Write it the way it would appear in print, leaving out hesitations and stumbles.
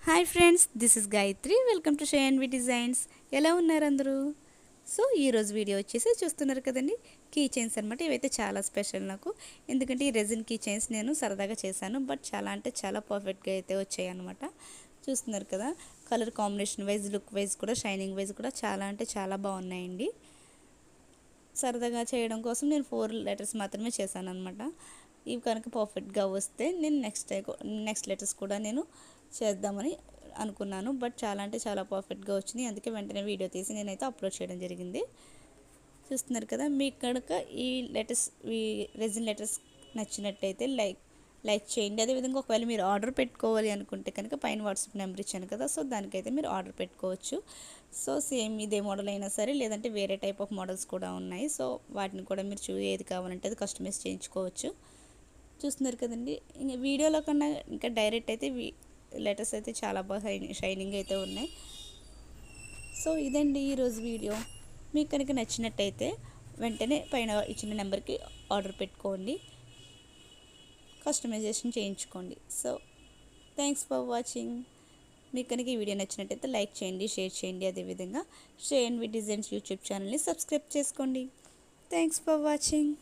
Hi friends, this is Gayatri. Welcome to SNV designs. ఎలా ఉన్నారు అందరూ? సో ఈరోజు వీడియో వచ్చేసి చూస్తున్నారు కదండి, కీ చైన్స్ అనమాట. ఇవైతే చాలా స్పెషల్ నాకు, ఎందుకంటే ఈ రెజిన్ కీ చైన్స్ నేను సరదాగా చేశాను, బట్ చాలా అంటే చాలా పర్ఫెక్ట్గా అయితే వచ్చాయి అనమాట. చూస్తున్నారు కదా, colour combination wise, look wise కూడా, షైనింగ్ వైజ్ కూడా చాలా అంటే చాలా బాగున్నాయండి. సరదాగా చేయడం కోసం నేను 4 లెటర్స్ మాత్రమే చేశాను అనమాట. ఇవి కనుక పర్ఫెక్ట్గా వస్తే నేను నెక్స్ట్ లెటర్స్ కూడా నేను చేద్దామని అనుకున్నాను. బట్ చాలా అంటే చాలా పర్ఫెక్ట్గా వచ్చినాయి. అందుకే వెంటనే వీడియో తీసి నేనైతే అప్లోడ్ చేయడం జరిగింది. చూస్తున్నారు కదా, మీకు కనుక ఈ లెటర్స్, ఈ రెజిన్ లెటర్స్ నచ్చినట్టయితే లైక్ చేయండి. అదేవిధంగా ఒకవేళ మీరు ఆర్డర్ పెట్టుకోవాలి అనుకుంటే కనుక పైన వాట్సాప్ నెంబర్ ఇచ్చాను కదా, సో దానికైతే మీరు ఆర్డర్ పెట్టుకోవచ్చు. సో సేమ్ ఇదే మోడల్ అయినా సరే, లేదంటే వేరే టైప్ ఆఫ్ మోడల్స్ కూడా ఉన్నాయి. సో వాటిని కూడా మీరు ఏది కావాలంటే అది కస్టమైజ్ చేయించుకోవచ్చు. చూస్తున్నారు కదండి, ఇంకా వీడియోలో కన్నా ఇంకా డైరెక్ట్ అయితే లెటర్స్ అయితే చాలా బాగా షైనింగ్ అయితే ఉన్నాయి. సో ఇదండి ఈరోజు వీడియో. మీకు కనుక నచ్చినట్టయితే వెంటనే పైన ఇచ్చిన నెంబర్కి ఆర్డర్ పెట్టుకోండి, కస్టమైజేషన్ చేయించుకోండి. So thanks for watching. మీకు కనుక ఈ వీడియో నచ్చినట్టయితే లైక్ చేయండి, షేర్ చేయండి. అదేవిధంగా షేఎన్వి డిజైన్స్ యూట్యూబ్ ఛానల్ని సబ్స్క్రైబ్ చేసుకోండి. Thanks for watching.